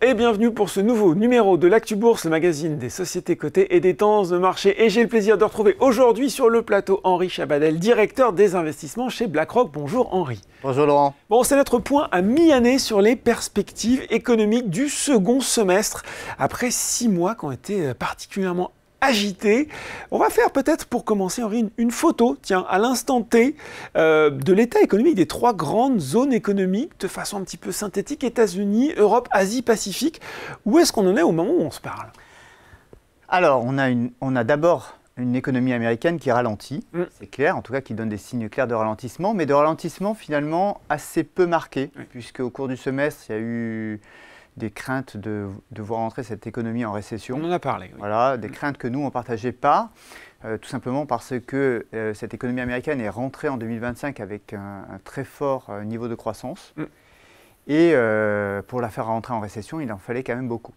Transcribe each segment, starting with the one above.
et bienvenue pour ce nouveau numéro de l'Actu Bourse, le magazine des sociétés cotées et des tendances de marché. Et j'ai le plaisir de retrouver aujourd'hui sur le plateau Henri Chabadel, directeur des investissements chez BlackRock. Bonjour Henri. Bonjour Laurent. Bon, c'est notre point à mi-année sur les perspectives économiques du second semestre, après 6 mois qui ont été particulièrement agité. On va faire peut-être pour commencer, Henri, une photo, tiens, à l'instant T, de l'état économique des 3 grandes zones économiques, de façon un petit peu synthétique, États-Unis, Europe, Asie, Pacifique. Où est-ce qu'on en est au moment où on se parle? Alors, on a d'abord une économie américaine qui ralentit, c'est clair, en tout cas qui donne des signes clairs de ralentissement, mais de ralentissement finalement assez peu marqué, puisque au cours du semestre, il y a eu des craintes de voir entrer cette économie en récession. On en a parlé. Oui. Voilà, des craintes que nous, on ne partageait pas, tout simplement parce que cette économie américaine est rentrée en 2025 avec un très fort niveau de croissance. Et pour la faire rentrer en récession, il en fallait quand même beaucoup.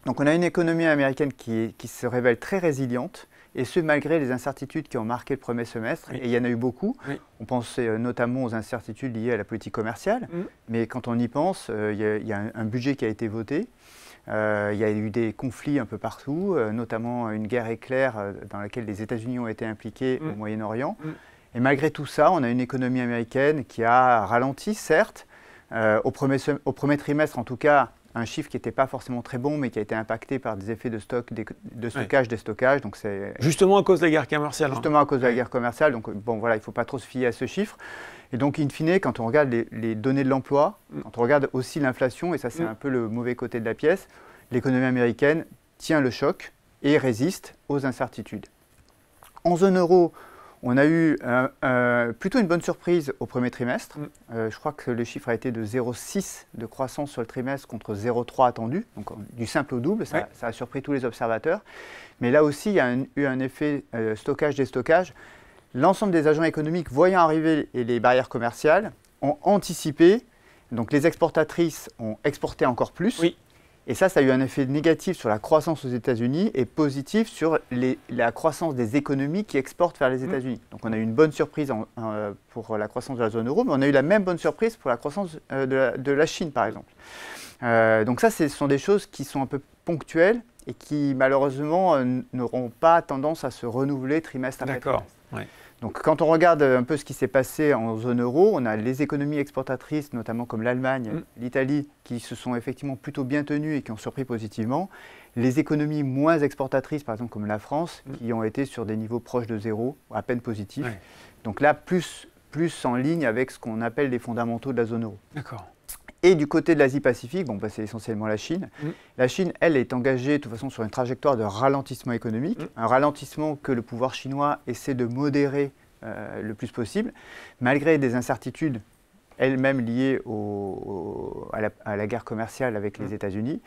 Donc on a une économie américaine qui se révèle très résiliente, et ce malgré les incertitudes qui ont marqué le premier semestre, et il y en a eu beaucoup. On pense notamment aux incertitudes liées à la politique commerciale, mais quand on y pense, il y a un budget qui a été voté, il y a eu des conflits un peu partout, notamment une guerre éclair dans laquelle les États-Unis ont été impliqués au Moyen-Orient. Et malgré tout ça, on a une économie américaine qui a ralenti, certes, au premier trimestre en tout cas, un chiffre qui n'était pas forcément très bon, mais qui a été impacté par des effets de stockage, déstockage. Donc justement à cause de la guerre commerciale. Justement à cause de la guerre commerciale. Donc bon, voilà, il ne faut pas trop se fier à ce chiffre. Et donc, in fine, quand on regarde les données de l'emploi, quand on regarde aussi l'inflation, et ça c'est un peu le mauvais côté de la pièce, l'économie américaine tient le choc et résiste aux incertitudes. En zone euro, on a eu plutôt une bonne surprise au premier trimestre. Je crois que le chiffre a été de 0,6 de croissance sur le trimestre contre 0,3 attendu. Donc du simple au double, ça a surpris tous les observateurs. Mais là aussi, il y a eu un effet stockage-déstockage. L'ensemble des agents économiques, voyant arriver les barrières commerciales, ont anticipé. Donc les exportatrices ont exporté encore plus. Et ça a eu un effet négatif sur la croissance aux États-Unis et positif sur la croissance des économies qui exportent vers les États-Unis. Donc on a eu une bonne surprise pour la croissance de la zone euro, mais on a eu la même bonne surprise pour la croissance de la Chine, par exemple. Donc ça, ce sont des choses qui sont un peu ponctuelles et qui, malheureusement, n'auront pas tendance à se renouveler trimestre après trimestre. Donc quand on regarde un peu ce qui s'est passé en zone euro, on a les économies exportatrices, notamment comme l'Allemagne, l'Italie, qui se sont effectivement plutôt bien tenues et qui ont surpris positivement. Les économies moins exportatrices, par exemple comme la France, qui ont été sur des niveaux proches de zéro, à peine positifs. Donc là, plus en ligne avec ce qu'on appelle les fondamentaux de la zone euro. D'accord. Et du côté de l'Asie-Pacifique, bon, c'est essentiellement la Chine. La Chine, elle, est engagée de toute façon sur une trajectoire de ralentissement économique, un ralentissement que le pouvoir chinois essaie de modérer le plus possible, malgré des incertitudes elles-mêmes liées à la guerre commerciale avec les États-Unis.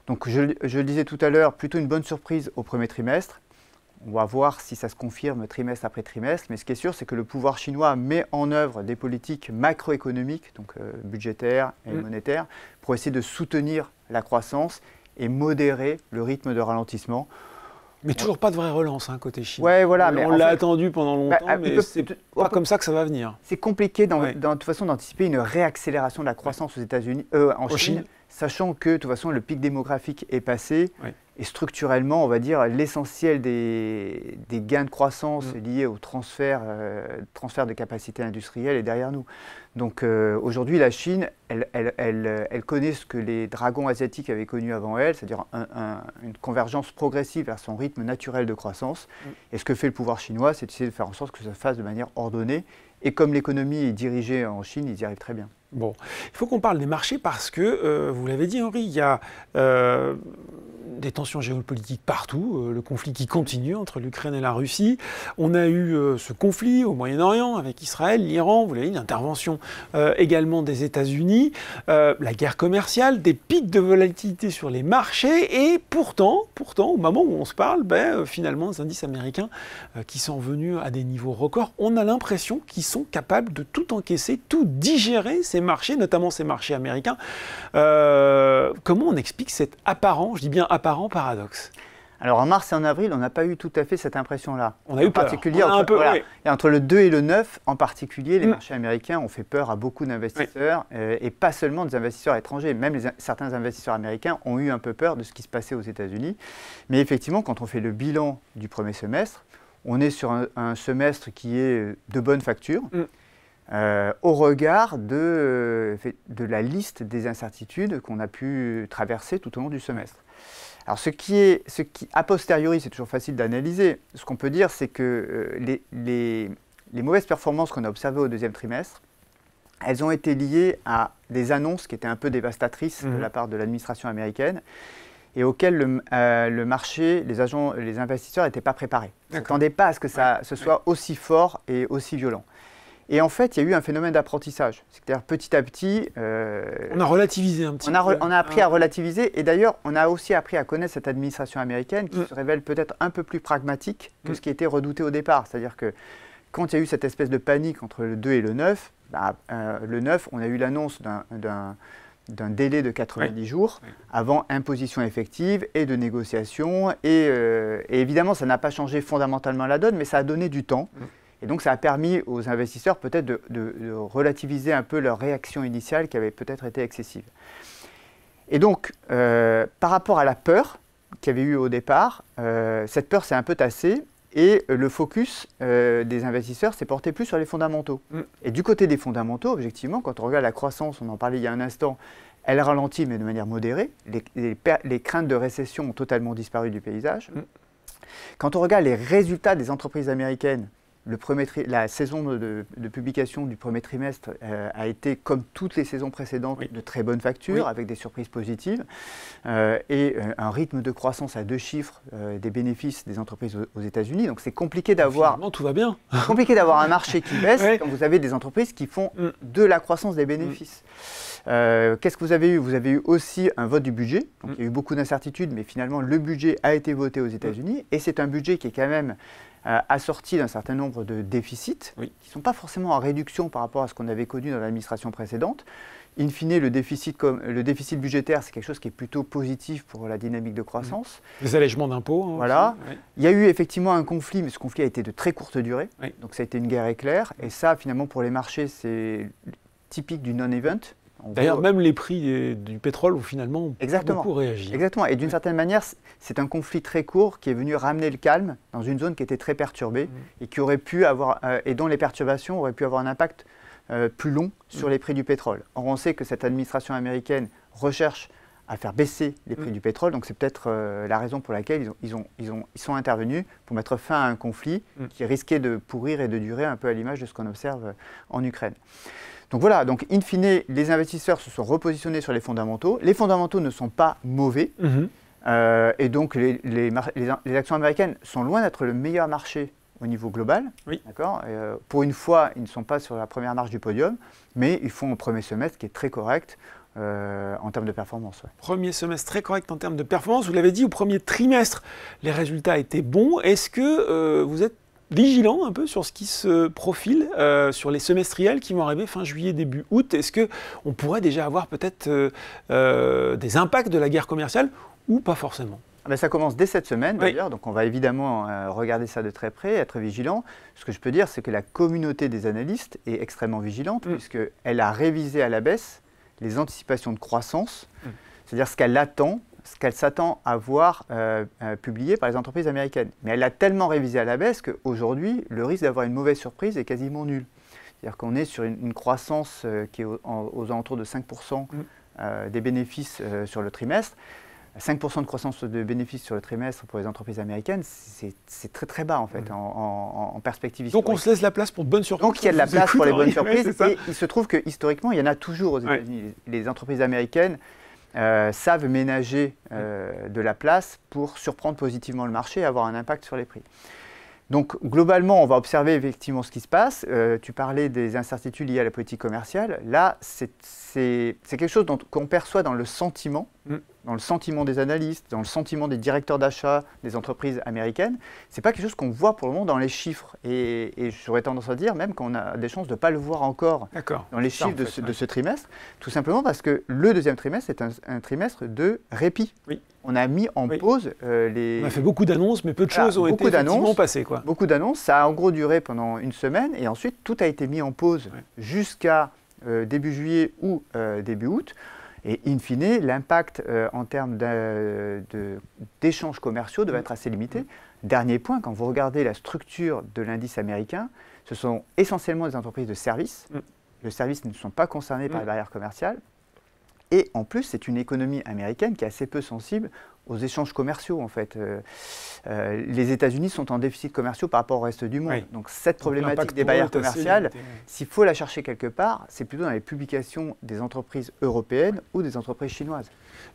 Donc je le disais tout à l'heure, plutôt une bonne surprise au premier trimestre. On va voir si ça se confirme trimestre après trimestre, mais ce qui est sûr, c'est que le pouvoir chinois met en œuvre des politiques macroéconomiques, donc budgétaires et monétaires, pour essayer de soutenir la croissance et modérer le rythme de rallentissement. Mais toujours pas de vraie relance côté Chine. Ouais, voilà, mais on l'a attendu pendant longtemps, mais c'est pas comme ça que ça va venir. C'est compliqué de toute façon d'anticiper une réaccélération de la croissance aux États-Unis, en Chine, sachant que de toute façon le pic démographique est passé. Et structurellement, on va dire, l'essentiel des gains de croissance liés au transfert de capacité industrielle est derrière nous. Donc aujourd'hui, la Chine, elle connaît ce que les dragons asiatiques avaient connu avant elle, c'est-à-dire une convergence progressive vers son rythme naturel de croissance. Et ce que fait le pouvoir chinois, c'est d'essayer de faire en sorte que ça se fasse de manière ordonnée. Et comme l'économie est dirigée en Chine, ils y arrivent très bien. Bon, il faut qu'on parle des marchés parce que, vous l'avez dit Henri, il y a des tensions géopolitiques partout, le conflit qui continue entre l'Ukraine et la Russie. On a eu ce conflit au Moyen-Orient avec Israël, l'Iran, vous l'avez dit, l'intervention également des États-Unis, la guerre commerciale, des pics de volatilité sur les marchés et pourtant, au moment où on se parle, finalement, les indices américains qui sont venus à des niveaux records, on a l'impression qu'ils sont capables de tout encaisser, tout digérer, ces marchés, notamment ces marchés américains. Comment on explique cet apparent, je dis bien apparent paradoxe? Alors en mars et en avril, on n'a pas eu tout à fait cette impression-là. On a eu peur. On a un peu, voilà. Et entre le 2 et le 9, en particulier, les marchés américains ont fait peur à beaucoup d'investisseurs, et pas seulement des investisseurs étrangers. Même certains investisseurs américains ont eu un peu peur de ce qui se passait aux États-Unis. Mais effectivement, quand on fait le bilan du premier semestre, on est sur un semestre qui est de bonne facture, au regard de la liste des incertitudes qu'on a pu traverser tout au long du semestre. Alors ce qui, a posteriori, c'est toujours facile d'analyser. Ce qu'on peut dire, c'est que les mauvaises performances qu'on a observées au deuxième trimestre, elles ont été liées à des annonces qui étaient un peu dévastatrices de la part de l'administration américaine et auxquelles le marché, les investisseurs n'étaient pas préparés. Ils ne s'attendaient pas à ce que ce soit aussi fort et aussi violent. Et en fait, il y a eu un phénomène d'apprentissage. C'est-à-dire petit à petit… on a relativisé un petit peu. On a appris à relativiser. Et d'ailleurs, on a aussi appris à connaître cette administration américaine qui se révèle peut-être un peu plus pragmatique que ce qui était redouté au départ. C'est-à-dire que quand il y a eu cette espèce de panique entre le 2 et le 9, le 9, on a eu l'annonce d'un délai de 90 jours avant imposition effective et de négociation. Et évidemment, ça n'a pas changé fondamentalement la donne, mais ça a donné du temps. Et donc, ça a permis aux investisseurs peut-être de relativiser un peu leur réaction initiale qui avait peut-être été excessive. Et donc, par rapport à la peur qu'il y avait eu au départ, cette peur s'est un peu tassée et le focus des investisseurs s'est porté plus sur les fondamentaux. Et du côté des fondamentaux, objectivement, quand on regarde la croissance, on en parlait il y a un instant, elle ralentit mais de manière modérée. Les craintes de récession ont totalement disparu du paysage. Quand on regarde les résultats des entreprises américaines, la saison de publication du premier trimestre a été, comme toutes les saisons précédentes, de très bonne facture, avec des surprises positives, et un rythme de croissance à 2 chiffres des bénéfices des entreprises aux États-Unis. Donc c'est compliqué d'avoir… Finalement, tout va bien. C'est compliqué d'avoir un marché qui baisse quand vous avez des entreprises qui font de la croissance des bénéfices. Qu'est-ce que vous avez eu? Vous avez eu aussi un vote du budget. Donc, il y a eu beaucoup d'incertitudes, mais finalement, le budget a été voté aux États-Unis. Et c'est un budget qui est quand même assorti d'un certain nombre de déficits, qui ne sont pas forcément en réduction par rapport à ce qu'on avait connu dans l'administration précédente. In fine, le déficit budgétaire, c'est quelque chose qui est plutôt positif pour la dynamique de croissance. Les allègements d'impôts. Voilà. Il y a eu effectivement un conflit, mais ce conflit a été de très courte durée. Donc ça a été une guerre éclair. Et ça, finalement, pour les marchés, c'est typique du non-event. D'ailleurs, même les prix du pétrole ont finalement beaucoup réagi. Exactement. Et d'une certaine manière, c'est un conflit très court qui est venu ramener le calme dans une zone qui était très perturbée et qui aurait pu avoir, et dont les perturbations auraient pu avoir un impact plus long sur les prix du pétrole. Or, on sait que cette administration américaine recherche à faire baisser les prix du pétrole, donc c'est peut-être la raison pour laquelle ils sont intervenus pour mettre fin à un conflit qui risquait de pourrir et de durer un peu à l'image de ce qu'on observe en Ukraine. Donc voilà, donc in fine, les investisseurs se sont repositionnés sur les fondamentaux. Les fondamentaux ne sont pas mauvais. Et donc les actions américaines sont loin d'être le meilleur marché au niveau global. D'accord. Pour une fois, ils ne sont pas sur la première marche du podium, mais ils font un premier semestre qui est très correct en termes de performance. Premier semestre très correct en termes de performance. Vous l'avez dit, au premier trimestre, les résultats étaient bons. Est-ce que vous êtes vigilant un peu sur ce qui se profile, sur les semestriels qui vont arriver fin juillet, début août? Est-ce qu'on pourrait déjà avoir peut-être des impacts de la guerre commerciale ou pas forcément? Ça commence dès cette semaine d'ailleurs, donc on va évidemment regarder ça de très près, être vigilant. Ce que je peux dire, c'est que la communauté des analystes est extrêmement vigilante puisqu'elle a révisé à la baisse les anticipations de croissance, c'est-à-dire ce qu'elle attend, ce qu'elle s'attend à voir publié par les entreprises américaines. Mais elle a tellement révisé à la baisse qu'aujourd'hui, le risque d'avoir une mauvaise surprise est quasiment nul. C'est-à-dire qu'on est sur une croissance qui est aux alentours de 5% des bénéfices sur le trimestre. 5% de croissance de bénéfices sur le trimestre pour les entreprises américaines, c'est très très bas en fait, en perspective historique. Donc on se laisse la place pour de bonnes surprises. Donc il y a de la place pour les bonnes surprises. Et il se trouve que historiquement, il y en a toujours aux États-Unis. Les entreprises américaines savent ménager de la place pour surprendre positivement le marché et avoir un impact sur les prix. Donc globalement, on va observer effectivement ce qui se passe. Tu parlais des incertitudes liées à la politique commerciale. Là, c'est quelque chose qu'on perçoit dans le sentiment dans le sentiment des analystes, dans le sentiment des directeurs d'achat des entreprises américaines. Ce n'est pas quelque chose qu'on voit pour le moment dans les chiffres. Et j'aurais tendance à dire même qu'on a des chances de ne pas le voir encore dans les chiffres de ce trimestre, tout simplement parce que le deuxième trimestre est un trimestre de répit. Oui. On a mis en pause les... On a fait beaucoup d'annonces, mais peu de choses ont été effectivement passées. Beaucoup d'annonces, ça a en gros duré pendant une semaine, et ensuite tout a été mis en pause jusqu'à début juillet ou début août. Et in fine, l'impact en termes d'échanges commerciaux devait être assez limité. Dernier point, quand vous regardez la structure de l'indice américain, ce sont essentiellement des entreprises de services. Les services ne sont pas concernés par les barrières commerciales. Et en plus, c'est une économie américaine qui est assez peu sensible aux échanges commerciaux, en fait. Les États-Unis sont en déficit commercial par rapport au reste du monde. Oui. Donc cette problématique des barrières commerciales, s'il faut la chercher quelque part, c'est plutôt dans les publications des entreprises européennes ou des entreprises chinoises.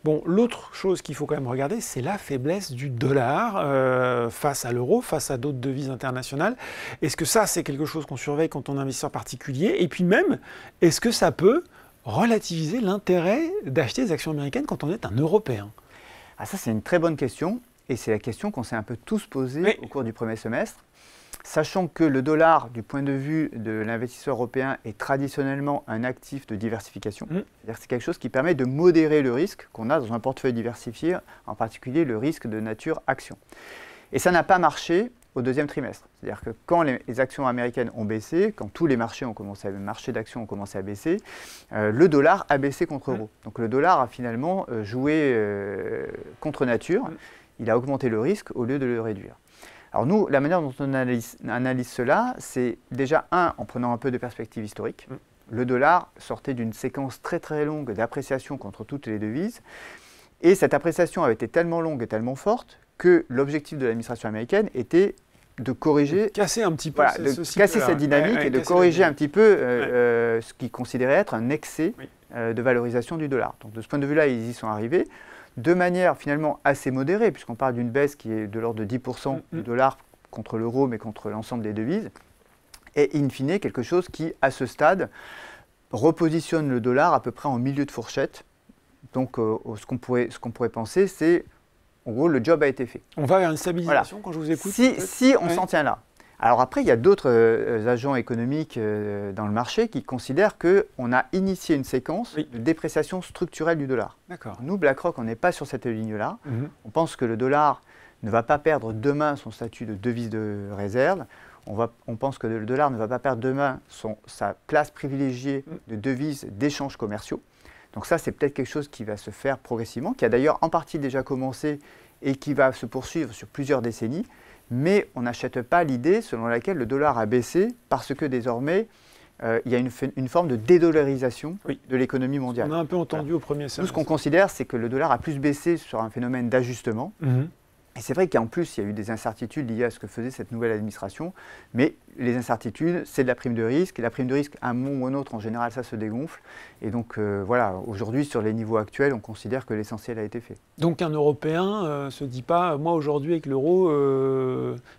Bon, l'autre chose qu'il faut quand même regarder, c'est la faiblesse du dollar face à l'euro, face à d'autres devises internationales. Est-ce que ça, c'est quelque chose qu'on surveille quand on est investisseur particulier? Et puis même, est-ce que ça peut relativiser l'intérêt d'acheter des actions américaines quand on est un Européen? Ah, ça, c'est une très bonne question, et c'est la question qu'on s'est un peu tous posée au cours du premier semestre. Sachant que le dollar, du point de vue de l'investisseur européen, est traditionnellement un actif de diversification. C'est-à-dire que c'est quelque chose qui permet de modérer le risque qu'on a dans un portefeuille diversifié, en particulier le risque de nature action. Et ça n'a pas marché au deuxième trimestre. C'est-à-dire que quand les actions américaines ont baissé, quand tous les marchés d'actions ont commencé à baisser, le dollar a baissé contre l'euro. Donc le dollar a finalement joué contre nature. Il a augmenté le risque au lieu de le réduire. Alors nous, la manière dont on analyse cela, c'est déjà en prenant un peu de perspective historique. Le dollar sortait d'une séquence très très longue d'appréciation contre toutes les devises. Et cette appréciation avait été tellement longue et tellement forte que l'objectif de l'administration américaine était de corriger, casser un petit peu casser cette dynamique et de corriger un petit peu ce qu'ils considéraient être un excès de valorisation du dollar. Donc de ce point de vue-là, ils y sont arrivés de manière finalement assez modérée, puisqu'on parle d'une baisse qui est de l'ordre de 10% du dollar contre l'euro, mais contre l'ensemble des devises. Et in fine, quelque chose qui, à ce stade, repositionne le dollar à peu près en milieu de fourchette. Donc ce qu'on pourrait penser, c'est en gros, le job a été fait. On va vers une stabilisation quand je vous écoute? Si on s'en tient là. Alors après, il y a d'autres agents économiques dans le marché qui considèrent qu'on a initié une séquence de dépréciation structurelle du dollar. Nous, BlackRock, on n'est pas sur cette ligne-là. On pense que le dollar ne va pas perdre demain son statut de devise de réserve. On pense que le dollar ne va pas perdre demain sa place privilégiée de devise d'échanges commerciaux. Donc ça, c'est peut-être quelque chose qui va se faire progressivement, qui a d'ailleurs en partie déjà commencé et qui va se poursuivre sur plusieurs décennies. Mais on n'achète pas l'idée selon laquelle le dollar a baissé parce que désormais, il y a une forme de dédollarisation de l'économie mondiale. On a un peu entendu au premier semestre. Nous, ce qu'on considère, c'est que le dollar a plus baissé sur un phénomène d'ajustement. Et c'est vrai qu'en plus, il y a eu des incertitudes liées à ce que faisait cette nouvelle administration. Mais les incertitudes, c'est de la prime de risque. Et la prime de risque, à un moment ou un autre, en général, ça se dégonfle. Et donc, voilà, aujourd'hui, sur les niveaux actuels, on considère que l'essentiel a été fait. Donc, un Européen ne se dit pas, moi, aujourd'hui, avec l'euro,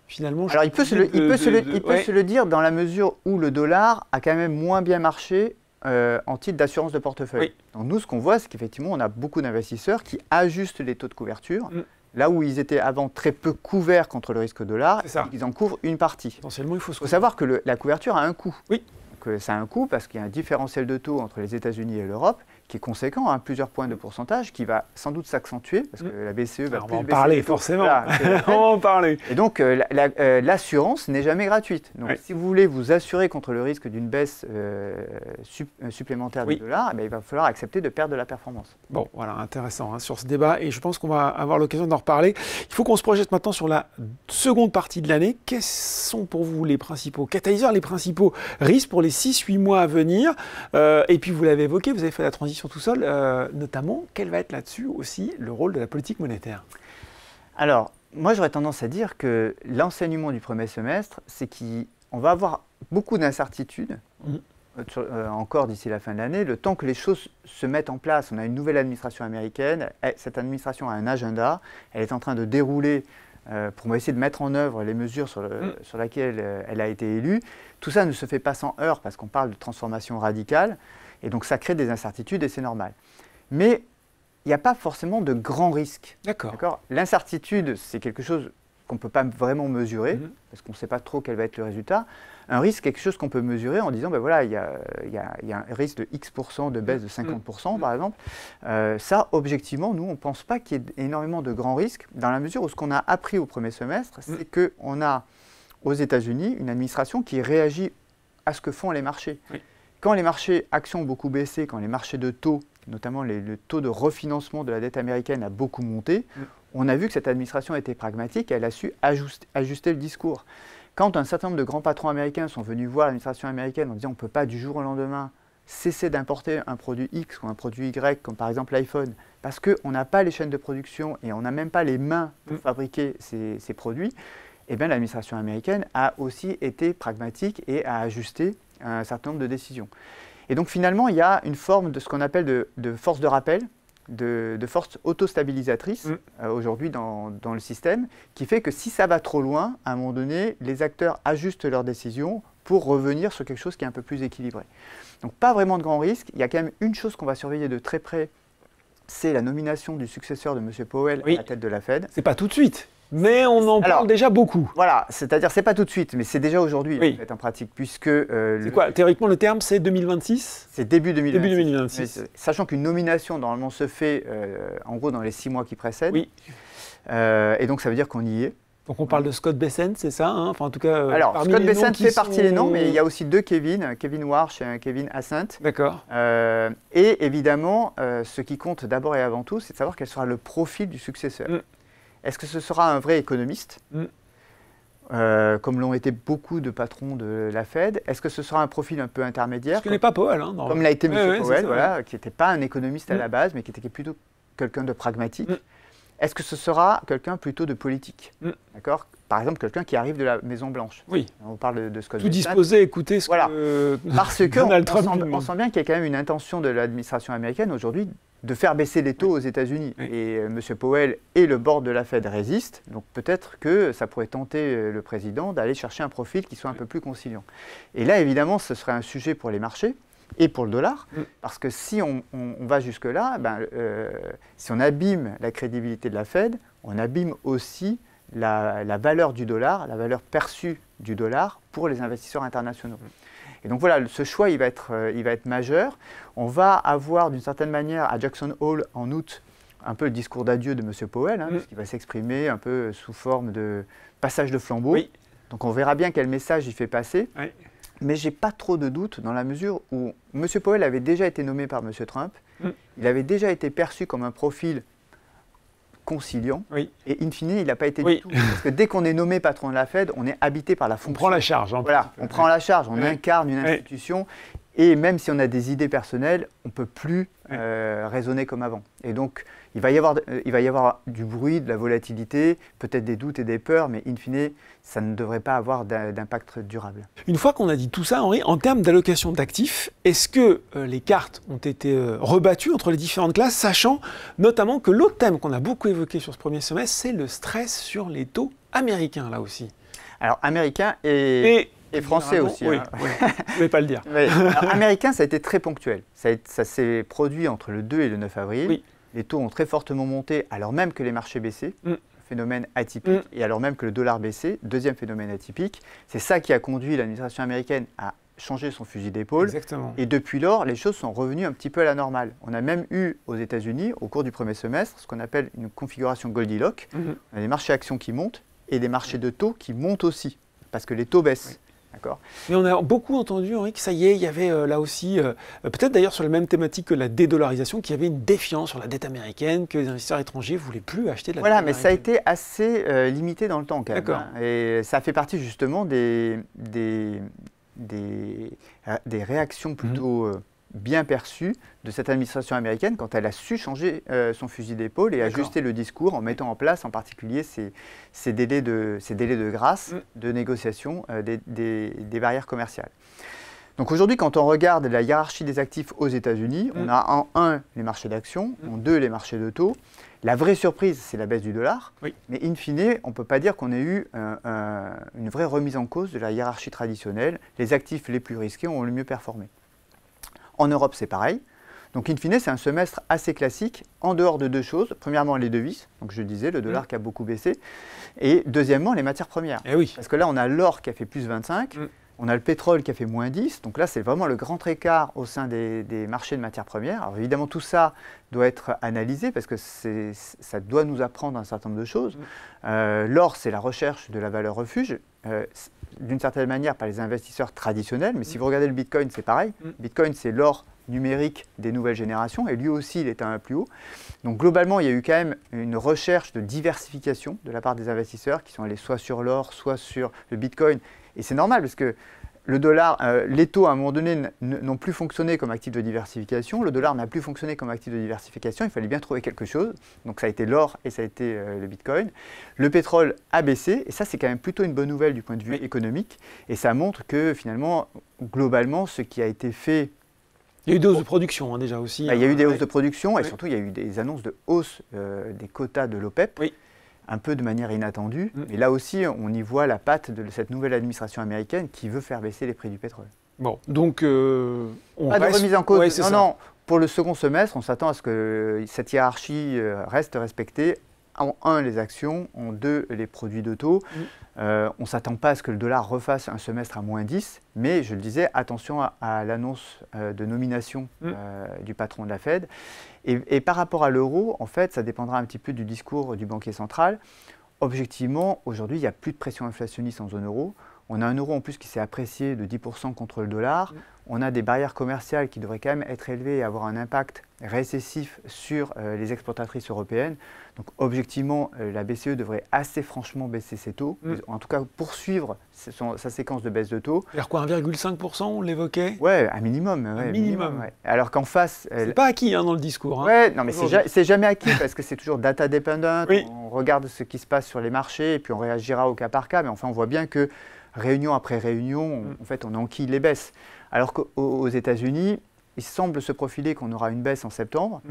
finalement... Alors, il peut se le dire dans la mesure où le dollar a quand même moins bien marché en titre d'assurance de portefeuille. Donc, nous, ce qu'on voit, c'est qu'effectivement, on a beaucoup d'investisseurs qui ajustent les taux de couverture. Là où ils étaient avant très peu couverts contre le risque dollar, ils en couvrent une partie. Potentiellement, il faut savoir que la couverture a un coût. Donc, ça a un coût parce qu'il y a un différentiel de taux entre les États-Unis et l'Europe qui est conséquent, à plusieurs points de pourcentage, qui va sans doute s'accentuer parce que la BCE va plus baisser. On va en parler, forcément. Voilà, on va en parler. Et donc, l'assurance n'est jamais gratuite. Donc, si vous voulez vous assurer contre le risque d'une baisse supplémentaire du dollar, il va falloir accepter de perdre de la performance. Bon, voilà, intéressant sur ce débat. Et je pense qu'on va avoir l'occasion d'en reparler. Il faut qu'on se projette maintenant sur la seconde partie de l'année. Quels sont pour vous les principaux catalyseurs, les principaux risques pour les 6-8 mois à venir? Et puis, vous l'avez évoqué, vous avez fait la transition tout seul, notamment, quel va être là-dessus aussi le rôle de la politique monétaire? Alors, moi j'aurais tendance à dire que l'enseignement du premier semestre, c'est qu'on va avoir beaucoup d'incertitudes encore d'ici la fin de l'année, le temps que les choses se mettent en place. On a une nouvelle administration américaine, cette administration a un agenda, elle est en train de dérouler pour essayer de mettre en œuvre les mesures sur lesquelles elle a été élue. Tout ça ne se fait pas sans heurts parce qu'on parle de transformation radicale. Et donc ça crée des incertitudes et c'est normal. Mais il n'y a pas forcément de grands risques. D'accord. L'incertitude, c'est quelque chose qu'on ne peut pas vraiment mesurer, parce qu'on ne sait pas trop quel va être le résultat. Un risque, quelque chose qu'on peut mesurer en disant, ben voilà, il y a un risque de X% de baisse de 50%, par exemple. Ça, objectivement, nous, on ne pense pas qu'il y ait énormément de grands risques, dans la mesure où ce qu'on a appris au premier semestre, c'est qu'on a, aux États-Unis, une administration qui réagit à ce que font les marchés. Oui. Quand les marchés actions ont beaucoup baissé, quand les marchés de taux, notamment le taux de refinancement de la dette américaine a beaucoup monté, on a vu que cette administration était pragmatique et elle a su ajuster le discours. Quand un certain nombre de grands patrons américains sont venus voir l'administration américaine en disant on ne peut pas du jour au lendemain cesser d'importer un produit X ou un produit Y, comme par exemple l'iPhone, parce qu'on n'a pas les chaînes de production et on n'a même pas les mains pour fabriquer ces produits, eh bien l'administration américaine a aussi été pragmatique et a ajusté un certain nombre de décisions. Et donc finalement, il y a une forme de ce qu'on appelle de force de rappel, de force auto-stabilisatrice aujourd'hui dans le système, qui fait que si ça va trop loin, à un moment donné, les acteurs ajustent leurs décisions pour revenir sur quelque chose qui est un peu plus équilibré. Donc pas vraiment de grands risques. Il y a quand même une chose qu'on va surveiller de très près, c'est la nomination du successeur de M. Powell à la tête de la Fed. C'est pas tout de suite, mais on en parle déjà beaucoup. Voilà, c'est-à-dire c'est pas tout de suite, mais c'est déjà aujourd'hui en fait, en pratique, puisque... c'est quoi, théoriquement le terme c'est 2026 ? C'est début 2026. Début 2026. Sachant qu'une nomination normalement se fait en gros dans les 6 mois qui précèdent. Oui. Et donc ça veut dire qu'on y est. Donc on parle de Scott Bessent, c'est ça Enfin en tout cas, alors Scott Bessent fait partie des noms, mais il y a aussi 2 Kevin, Kevin Warsh et Kevin Hassent. D'accord. Et évidemment, ce qui compte d'abord et avant tout, c'est de savoir quel sera le profil du successeur. Est-ce que ce sera un vrai économiste, comme l'ont été beaucoup de patrons de la Fed? Est-ce que ce sera un profil un peu intermédiaire? Je ne connais pas Powell. Comme l'a été M. Powell, voilà, qui n'était pas un économiste à la base, mais qui était plutôt quelqu'un de pragmatique. Est-ce que ce sera quelqu'un plutôt de politique? D'accord? Par exemple, quelqu'un qui arrive de la Maison-Blanche. Oui. On parle de Scott Tout Bessent. disposé à écouter ce que Parce que Donald Trump on sent bien qu'il y a quand même une intention de l'administration américaine aujourd'hui de faire baisser les taux aux États-Unis. Et M. Powell et le board de la Fed résistent. Donc peut-être que ça pourrait tenter le président d'aller chercher un profil qui soit un peu plus conciliant. Et là, évidemment, ce serait un sujet pour les marchés et pour le dollar, parce que si on va jusque-là, si on abîme la crédibilité de la Fed, on abîme aussi la valeur du dollar, la valeur perçue du dollar pour les investisseurs internationaux. Et donc voilà, ce choix, il va être majeur. On va avoir d'une certaine manière à Jackson Hole en août un peu le discours d'adieu de M. Powell, puisqu'il va s'exprimer un peu sous forme de passage de flambeau. Oui. Donc on verra bien quel message il fait passer. Oui. Mais je n'ai pas trop de doute dans la mesure où M. Powell avait déjà été nommé par M. Trump. Il avait déjà été perçu comme un profil conciliant. Oui. Et in fine, il n'a pas été du tout. Parce que dès qu'on est nommé patron de la Fed, on est habité par la fonction. On prend la charge. Voilà, on prend la charge, on incarne une institution. Et même si on a des idées personnelles, on ne peut plus raisonner comme avant. Et donc, il va y avoir du bruit, de la volatilité, peut-être des doutes et des peurs, mais in fine, ça ne devrait pas avoir d'impact durable. Une fois qu'on a dit tout ça, Henri, en termes d'allocation d'actifs, est-ce que les cartes ont été rebattues entre les différentes classes, sachant notamment que l'autre thème qu'on a beaucoup évoqué sur ce premier semestre, c'est le stress sur les taux américains, là aussi. Alors, américains et français aussi. Oui, je ne vais pas le dire. Alors, américain, ça a été très ponctuel. Ça s'est produit entre le 2 et le 9 avril. Oui. Les taux ont très fortement monté alors même que les marchés baissaient. Phénomène atypique, et alors même que le dollar baissait, deuxième phénomène atypique. C'est ça qui a conduit l'administration américaine à changer son fusil d'épaule. Exactement. Et depuis lors, les choses sont revenues un petit peu à la normale. On a même eu aux États-Unis, au cours du premier semestre, ce qu'on appelle une configuration Goldilocks. On a des marchés actions qui montent et des marchés de taux qui montent aussi, parce que les taux baissent. D'accord. Mais on a beaucoup entendu, Henri, que ça y est, il y avait là aussi, peut-être d'ailleurs sur la même thématique que la dédollarisation, qu'il y avait une défiance sur la dette américaine, que les investisseurs étrangers ne voulaient plus acheter de la dette américaine. Voilà, mais ça a été assez limité dans le temps quand même. D'accord. Et ça fait partie justement des réactions plutôt bien perçue de cette administration américaine quand elle a su changer son fusil d'épaule et ajuster le discours en mettant en place en particulier ces délais de grâce, de négociation des barrières commerciales. Donc aujourd'hui, quand on regarde la hiérarchie des actifs aux États-Unis, on a en 1 les marchés d'actions, en 2 les marchés de taux. La vraie surprise, c'est la baisse du dollar, mais in fine, on ne peut pas dire qu'on ait eu une vraie remise en cause de la hiérarchie traditionnelle. Les actifs les plus risqués ont le mieux performé. En Europe, c'est pareil. Donc, in fine, c'est un semestre assez classique, en dehors de deux choses. Premièrement, les devises, donc je disais, le dollar qui a beaucoup baissé. Et deuxièmement, les matières premières. Eh oui. Parce que là, on a l'or qui a fait plus 25, on a le pétrole qui a fait moins 10. Donc là, c'est vraiment le grand écart au sein des marchés de matières premières. Alors évidemment, tout ça doit être analysé parce que ça doit nous apprendre un certain nombre de choses. L'or, c'est la recherche de la valeur refuge. D'une certaine manière par les investisseurs traditionnels, mais si vous regardez le Bitcoin, c'est pareil. Bitcoin, c'est l'or numérique des nouvelles générations, et lui aussi, il est à un plus haut. Donc globalement, il y a eu quand même une recherche de diversification de la part des investisseurs qui sont allés soit sur l'or, soit sur le Bitcoin. Et c'est normal parce que le dollar, les taux à un moment donné n'ont plus fonctionné comme actif de diversification, le dollar n'a plus fonctionné comme actif de diversification, il fallait bien trouver quelque chose. Donc ça a été l'or et ça a été le Bitcoin. Le pétrole a baissé, et ça c'est quand même plutôt une bonne nouvelle du point de vue économique, et ça montre que finalement, globalement, ce qui a été fait... Il y a eu des hausses de production déjà aussi. Il y a eu des hausses de production, et surtout il y a eu des annonces de hausse des quotas de l'OPEP. Un peu de manière inattendue. Et là aussi, on y voit la patte de cette nouvelle administration américaine qui veut faire baisser les prix du pétrole. Bon, donc on pas de remise en cause. Ouais, non, pour le second semestre, on s'attend à ce que cette hiérarchie reste respectée. En un, les actions. En deux, les produits de taux. On ne s'attend pas à ce que le dollar refasse un semestre à moins 10. Mais je le disais, attention à l'annonce de nomination du patron de la Fed. Et par rapport à l'euro, en fait, ça dépendra un petit peu du discours du banquier central. Objectivement, aujourd'hui, il n'y a plus de pression inflationniste en zone euro. On a un euro en plus qui s'est apprécié de 10% contre le dollar. On a des barrières commerciales qui devraient quand même être élevées et avoir un impact récessif sur les exportatrices européennes. Donc objectivement, la BCE devrait assez franchement baisser ses taux, en tout cas poursuivre sa séquence de baisse de taux. C'est-à-dire quoi, 1,5%, on l'évoquait? Ouais, un minimum. Un minimum. Ouais. Alors qu'en face... C'est pas acquis dans le discours. Ouais, non mais c'est jamais acquis parce que c'est toujours data dependent. On regarde ce qui se passe sur les marchés et puis on réagira au cas par cas. Mais enfin, on voit bien que réunion après réunion, en fait, on enquille les baisses. Alors qu'aux États-Unis, il semble se profiler qu'on aura une baisse en septembre.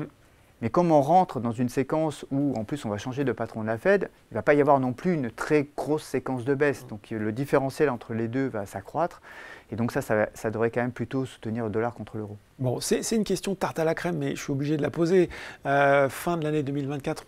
Mais comme on rentre dans une séquence où, en plus, on va changer de patron de la Fed, il ne va pas y avoir non plus une très grosse séquence de baisse. Donc le différentiel entre les deux va s'accroître. Et donc ça devrait quand même plutôt soutenir le dollar contre l'euro. Bon, c'est une question tarte à la crème, mais je suis obligé de la poser. Fin de l'année 2024,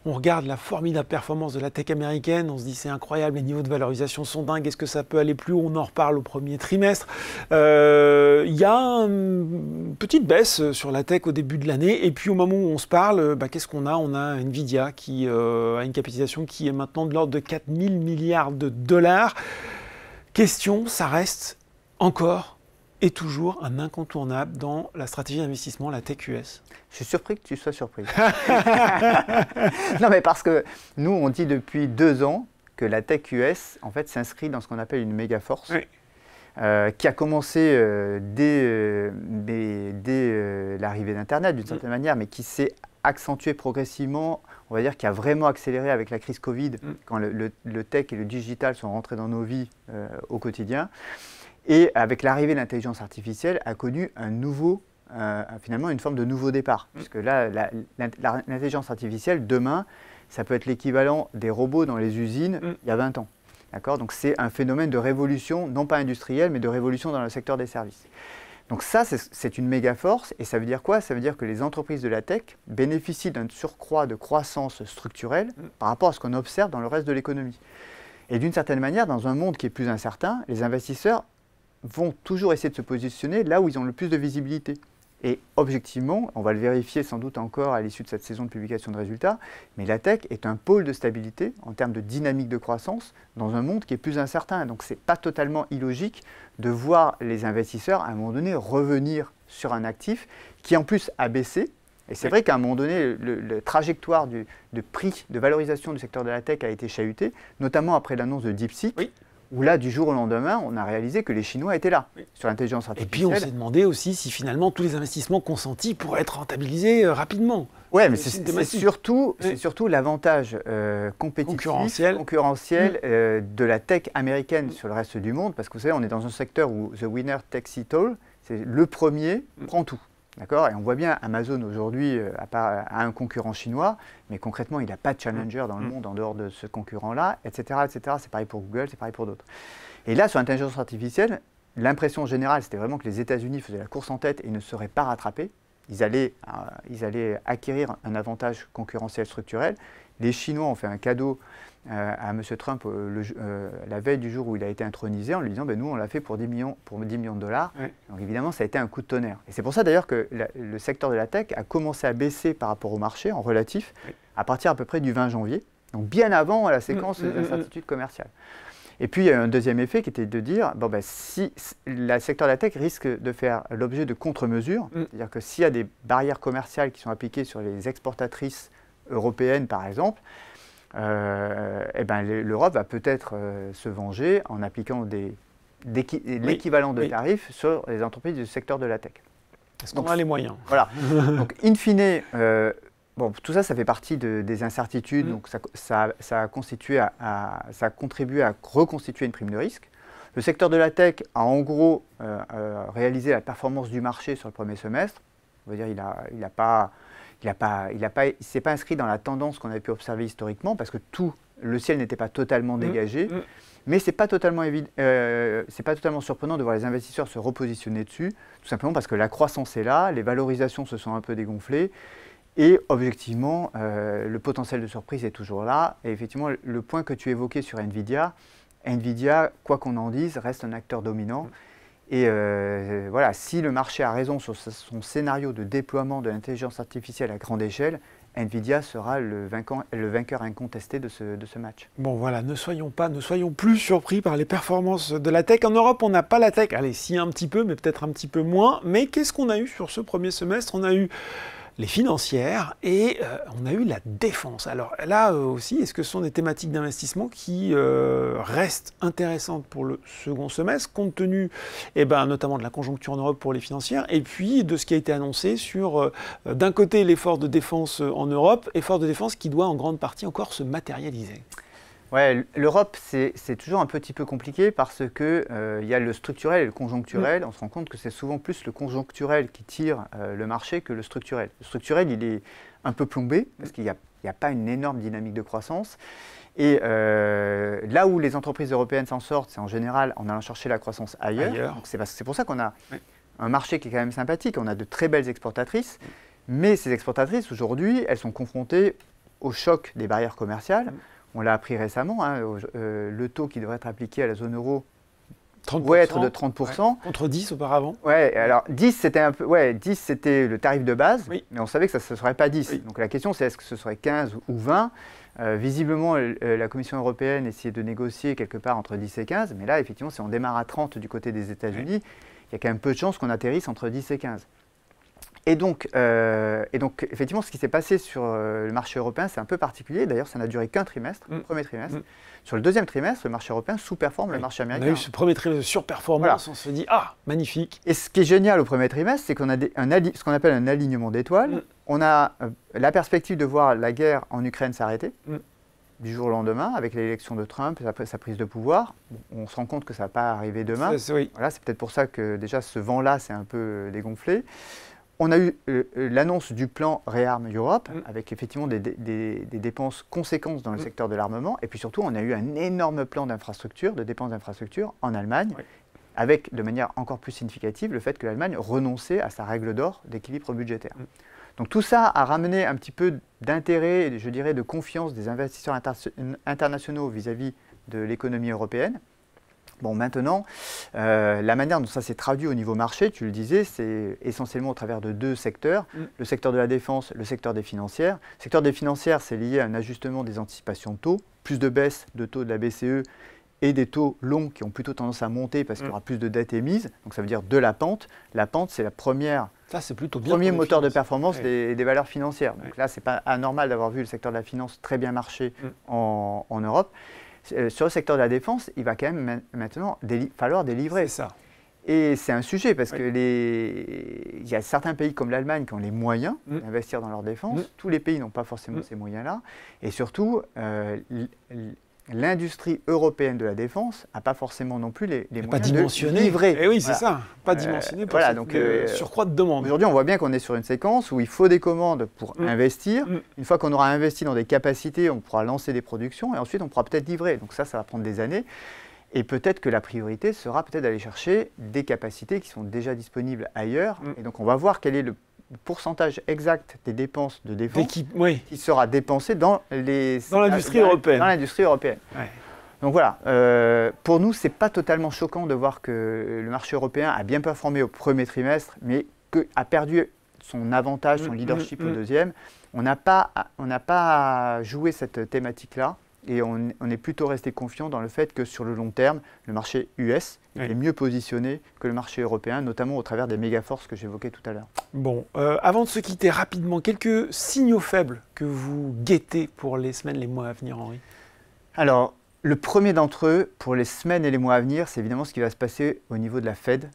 on regarde la formidable performance de la tech américaine, on se dit c'est incroyable, les niveaux de valorisation sont dingues, est-ce que ça peut aller plus haut? On en reparle au premier trimestre. Il y a une petite baisse sur la tech au début de l'année, et puis au moment où on se parle, qu'est-ce qu'on a? On a Nvidia qui a une capitalisation qui est maintenant de l'ordre de 4 000 milliards de dollars. Question, ça reste encore et toujours un incontournable dans la stratégie d'investissement, la tech US. Je suis surpris que tu sois surpris. Non, mais parce que nous, on dit depuis 2 ans que la tech US, en fait, s'inscrit dans ce qu'on appelle une méga force, qui a commencé dès l'arrivée d'Internet, d'une certaine manière, mais qui s'est accentuée progressivement, on va dire, qui a vraiment accéléré avec la crise Covid, quand le tech et le digital sont rentrés dans nos vies au quotidien. Et avec l'arrivée de l'intelligence artificielle, a connu finalement une forme de nouveau départ. Puisque là, l'intelligence artificielle, demain, ça peut être l'équivalent des robots dans les usines il y a 20 ans. Donc c'est un phénomène de révolution, non pas industrielle, mais de révolution dans le secteur des services. Donc ça, c'est une méga force. Et ça veut dire quoi? Ça veut dire que les entreprises de la tech bénéficient d'un surcroît de croissance structurelle par rapport à ce qu'on observe dans le reste de l'économie. Et d'une certaine manière, dans un monde qui est plus incertain, les investisseurs vont toujours essayer de se positionner là où ils ont le plus de visibilité. Et objectivement, on va le vérifier sans doute encore à l'issue de cette saison de publication de résultats, mais la tech est un pôle de stabilité en termes de dynamique de croissance dans un monde qui est plus incertain. Donc ce n'est pas totalement illogique de voir les investisseurs à un moment donné revenir sur un actif qui en plus a baissé. Et c'est vrai qu'à un moment donné, la trajectoire de prix, de valorisation du secteur de la tech a été chahutée, notamment après l'annonce de DeepSeek. Où là, du jour au lendemain, on a réalisé que les Chinois étaient là, sur l'intelligence artificielle. Et puis on s'est demandé aussi si finalement tous les investissements consentis pourraient être rentabilisés rapidement. Oui, mais c'est surtout l'avantage compétitif, concurrentiel de la tech américaine sur le reste du monde, parce que vous savez, on est dans un secteur où the winner takes it all, c'est le premier prend tout. D'accord. Et on voit bien Amazon aujourd'hui a un concurrent chinois, mais concrètement, il n'a pas de challenger dans le monde en dehors de ce concurrent-là, etc., etc. C'est pareil pour Google, c'est pareil pour d'autres. Et là, sur l'intelligence artificielle, l'impression générale, c'était vraiment que les États-Unis faisaient la course en tête et ne seraient pas rattrapés. ils allaient acquérir un avantage concurrentiel structurel. Les Chinois ont fait un cadeau à M. Trump la veille du jour où il a été intronisé en lui disant nous on l'a fait pour 10 millions de dollars. Oui. Donc évidemment ça a été un coup de tonnerre. Et c'est pour ça d'ailleurs que le secteur de la tech a commencé à baisser par rapport au marché en relatif à partir à peu près du 20 janvier, donc bien avant la séquence d'incertitude commerciale. Et puis il y a un deuxième effet qui était de dire si le secteur de la tech risque de faire l'objet de contre-mesures, c'est-à-dire que s'il y a des barrières commerciales qui sont appliquées sur les exportatrices européennes par exemple, l'Europe va peut-être se venger en appliquant l'équivalent de tarifs sur les entreprises du secteur de la tech. Est-ce qu'on a les moyens? Voilà. Donc, in fine, tout ça, ça fait partie des incertitudes. Donc, ça a contribué à reconstituer une prime de risque. Le secteur de la tech a en gros réalisé la performance du marché sur le premier semestre. On va dire, il ne s'est pas inscrit dans la tendance qu'on avait pu observer historiquement parce que le ciel n'était pas totalement dégagé. Mais ce n'est pas totalement surprenant de voir les investisseurs se repositionner dessus, tout simplement parce que la croissance est là, les valorisations se sont un peu dégonflées et objectivement, le potentiel de surprise est toujours là. Et effectivement, le point que tu évoquais sur Nvidia, quoi qu'on en dise, reste un acteur dominant. Et voilà, si le marché a raison sur son scénario de déploiement de l'intelligence artificielle à grande échelle, Nvidia sera le vainqueur incontesté de ce match. Bon voilà, ne soyons plus surpris par les performances de la tech. En Europe, on n'a pas la tech. Allez, si un petit peu, mais peut-être un petit peu moins. Mais qu'est-ce qu'on a eu sur ce premier semestre? On a eu les financières et on a eu la défense. Alors là aussi, est-ce que ce sont des thématiques d'investissement qui restent intéressantes pour le second semestre, compte tenu notamment de la conjoncture en Europe pour les financières, et puis de ce qui a été annoncé sur, d'un côté, l'effort de défense en Europe, effort de défense qui doit en grande partie encore se matérialiser? Ouais, l'Europe, c'est toujours un petit peu compliqué parce qu'il y a le structurel et le conjoncturel. On se rend compte que c'est souvent plus le conjoncturel qui tire le marché que le structurel. Le structurel, il est un peu plombé parce qu'il n'y a pas une énorme dynamique de croissance. Et là où les entreprises européennes s'en sortent, c'est en général en allant chercher la croissance ailleurs. C'est pour ça qu'on a un marché qui est quand même sympathique. On a de très belles exportatrices. Mais ces exportatrices, aujourd'hui, elles sont confrontées au choc des barrières commerciales. On l'a appris récemment, le taux qui devrait être appliqué à la zone euro pourrait être de 30%. Contre 10 auparavant. Ouais, alors 10 c'était le tarif de base, mais on savait que ça ne serait pas 10. Donc la question c'est est-ce que ce serait 15 ou 20 visiblement, la Commission européenne essayait de négocier quelque part entre 10 et 15, mais là effectivement si on démarre à 30 du côté des États-Unis, il y a quand même peu de chances qu'on atterrisse entre 10 et 15. Et donc, effectivement, ce qui s'est passé sur le marché européen, c'est un peu particulier. D'ailleurs, ça n'a duré qu'un trimestre, le premier trimestre. Sur le deuxième trimestre, le marché européen sous-performe le marché américain. On a eu ce premier trimestre de surperformance, on se dit « Ah, magnifique !» Et ce qui est génial au premier trimestre, c'est qu'on a ce qu'on appelle un alignement d'étoiles. On a la perspective de voir la guerre en Ukraine s'arrêter du jour au lendemain, avec l'élection de Trump et sa prise de pouvoir. On se rend compte que ça ne va pas arriver demain. Voilà, c'est peut-être pour ça que déjà ce vent-là s'est un peu dégonflé. On a eu l'annonce du plan Rearm Europe, avec effectivement des dépenses conséquentes dans le secteur de l'armement. Et puis surtout, on a eu un énorme plan d'infrastructure, de dépenses d'infrastructure en Allemagne, avec de manière encore plus significative le fait que l'Allemagne renonçait à sa règle d'or d'équilibre budgétaire. Donc tout ça a ramené un petit peu d'intérêt, je dirais de confiance des investisseurs internationaux vis-à-vis de l'économie européenne. Bon, maintenant, la manière dont ça s'est traduit au niveau marché, tu le disais, c'est essentiellement au travers de deux secteurs, le secteur de la défense, le secteur des financières. Le secteur des financières, c'est lié à un ajustement des anticipations de taux, plus de baisse de taux de la BCE et des taux longs qui ont plutôt tendance à monter parce qu'il y aura plus de dettes émises, donc ça veut dire de la pente. La pente, c'est la première... Ça, c'est plutôt bien premier moteur de performance des valeurs financières. Donc là, ce n'est pas anormal d'avoir vu le secteur de la finance très bien marcher en Europe. Sur le secteur de la défense, il va quand même maintenant falloir délivrer. C'est ça. Et c'est un sujet parce que il y a certains pays comme l'Allemagne qui ont les moyens d'investir dans leur défense. Tous les pays n'ont pas forcément ces moyens-là. Et surtout, l'industrie européenne de la défense n'a pas forcément non plus les moyens de livrer. Et oui, c'est ça. Pas dimensionné pour surcroît de demande. Aujourd'hui, on voit bien qu'on est sur une séquence où il faut des commandes pour investir. Une fois qu'on aura investi dans des capacités, on pourra lancer des productions et ensuite on pourra peut-être livrer. Donc ça va prendre des années. Et peut-être que la priorité sera peut-être d'aller chercher des capacités qui sont déjà disponibles ailleurs. Et donc on va voir quel est pourcentage exact des dépenses de défense oui. qui sera dépensé dans l'industrie européenne. Dans l'industrie européenne. Ouais. Donc voilà, pour nous, ce n'est pas totalement choquant de voir que le marché européen a bien performé au premier trimestre, mais a perdu son avantage, son leadership au deuxième. On n'a pas joué cette thématique-là. Et on est plutôt resté confiant dans le fait que sur le long terme, le marché US est mieux positionné que le marché européen, notamment au travers des méga-forces que j'évoquais tout à l'heure. Bon, avant de se quitter rapidement, quelques signaux faibles que vous guettez pour les semaines, les mois à venir, Henri? Alors, le premier d'entre eux, pour les semaines et les mois à venir, c'est évidemment ce qui va se passer au niveau de la Fed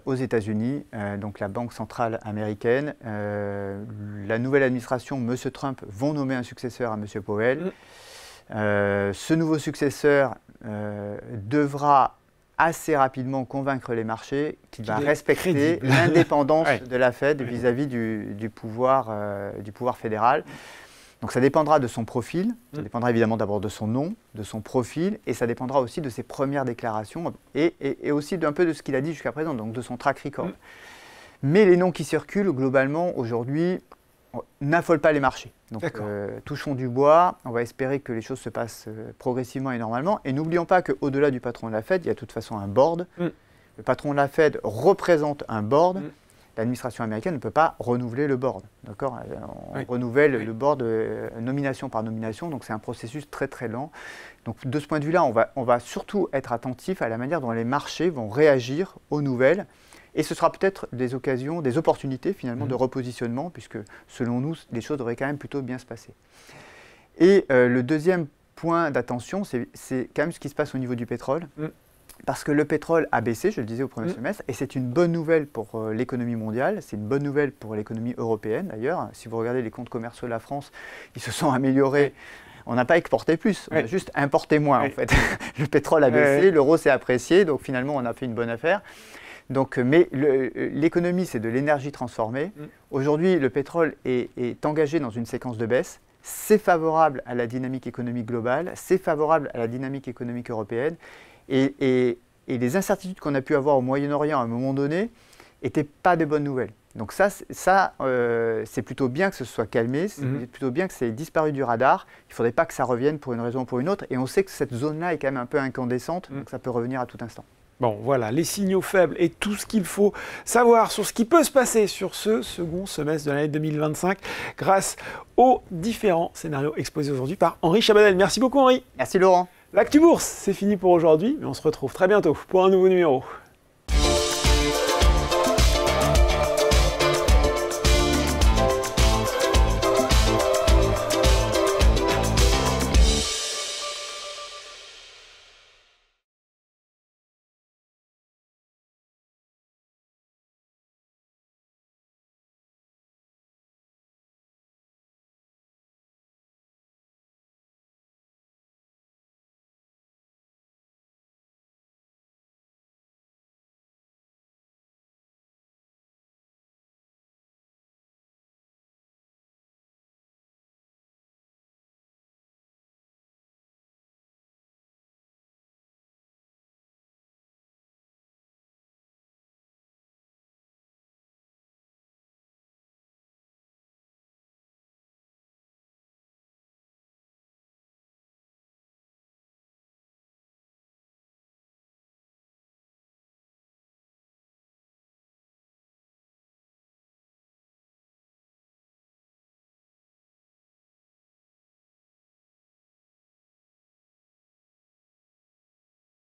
aux États-Unis, donc la Banque centrale américaine. La nouvelle administration, M. Trump, vont nommer un successeur à M. Powell. Ce nouveau successeur devra assez rapidement convaincre les marchés qu'il va respecter l'indépendance de la Fed vis-à-vis du pouvoir fédéral. Donc ça dépendra de son profil, ça dépendra évidemment d'abord de son nom, de son profil, et ça dépendra aussi de ses premières déclarations et aussi d'un peu de ce qu'il a dit jusqu'à présent, donc de son track record. Mais les noms qui circulent globalement aujourd'hui n'affolent pas les marchés. Donc touchons du bois, on va espérer que les choses se passent progressivement et normalement. Et n'oublions pas qu'au-delà du patron de la Fed, il y a de toute façon un board. Le patron de la Fed représente un board. L'administration américaine ne peut pas renouveler le board. On renouvelle le board nomination par nomination, donc c'est un processus très très lent. Donc de ce point de vue-là, on va surtout être attentif à la manière dont les marchés vont réagir aux nouvelles. Et ce sera peut-être des occasions, des opportunités finalement de repositionnement, puisque selon nous, les choses devraient quand même plutôt bien se passer. Et le deuxième point d'attention, c'est quand même ce qui se passe au niveau du pétrole. Parce que le pétrole a baissé, je le disais au premier semestre, et c'est une bonne nouvelle pour l'économie mondiale, c'est une bonne nouvelle pour l'économie européenne d'ailleurs. Si vous regardez les comptes commerciaux de la France, ils se sont améliorés. On n'a pas exporté plus, on a juste importé moins en fait. Le pétrole a baissé, l'euro s'est apprécié, donc finalement on a fait une bonne affaire. Donc, mais l'économie, c'est de l'énergie transformée. Aujourd'hui, le pétrole est engagé dans une séquence de baisse. C'est favorable à la dynamique économique globale, c'est favorable à la dynamique économique européenne. Et les incertitudes qu'on a pu avoir au Moyen-Orient à un moment donné n'étaient pas de bonnes nouvelles. Donc ça c'est plutôt bien que ce soit calmé, c'est plutôt bien que ça ait disparu du radar. Il ne faudrait pas que ça revienne pour une raison ou pour une autre. Et on sait que cette zone-là est quand même un peu incandescente, donc ça peut revenir à tout instant. Bon, voilà, les signaux faibles et tout ce qu'il faut savoir sur ce qui peut se passer sur ce second semestre de l'année 2025 grâce aux différents scénarios exposés aujourd'hui par Henri Chabanel. Merci beaucoup, Henri. Merci, Laurent. L'Actu Bourse, c'est fini pour aujourd'hui, mais on se retrouve très bientôt pour un nouveau numéro.